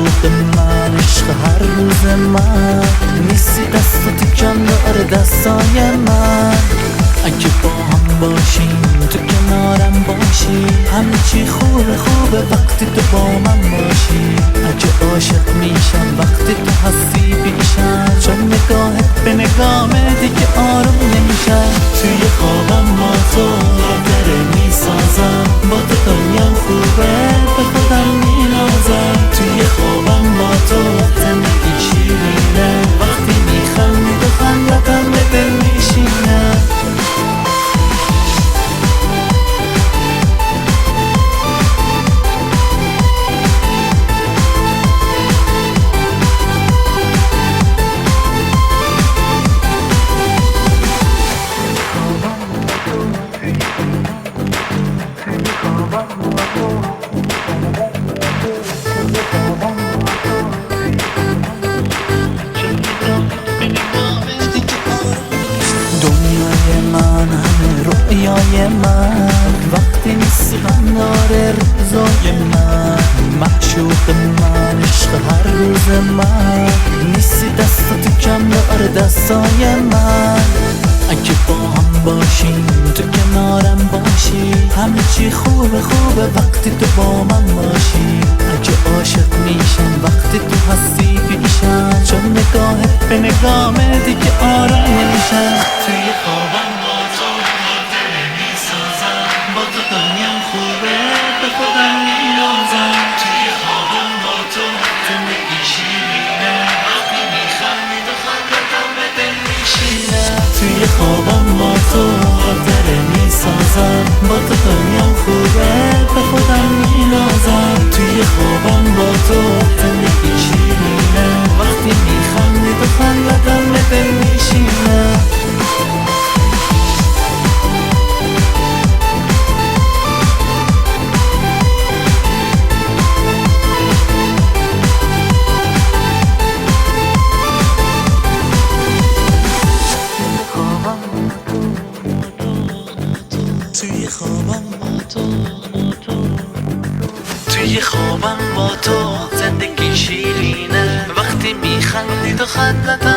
معشوق من، عشق هر روز من، نیستی دست تو کم داره دستای من. اگه با هم باشیم تو کنارم باشی، همه چی خوبه خوبه وقتی تو با من باشی. اگه عاشق میشم وقتی تو هستی پیشم، چون نگاهت به نگامه دیگه آروم نمیشم. توی خوابم با تو خاطره میسازم، با تو دنیا خوبه به خودم مینازم. توی خوابم با تو زندگی شیرینه، وقتی میخندی تو خندتم به دل میشینه. دنیای من همه رویای من، وقتی نیستی غم داره روزای من. معشوق من، عشق هر روز من، نیستی دست تو کم داره دستای من. اگه با هم باشیم تو کنارم باشی، همه چی خوبه خوبه وقتی تو با من باشی. اگه عاشق میشم وقتی تو هستی پیشم، چون نگاهت به نگامه دیگه آروم نمیشم. توی خوابم با تو خاطره میسازم، با تو دنیام خوبه به خودم مینازم. توی خوابم با تو زندگی شیرینه، وقتی میخندی تو خندتم به دل میشینه. توی خوابم با تو خاطره میسازم، با تو دنیام خوبه به خودم مینازم. توی خوابم با تو زندگی شیرینه، وقتی میخندی تو خندتم به دل میشینه. توی خوابم با تو زندگی شیرینه، وقتی میخندی تو خندتم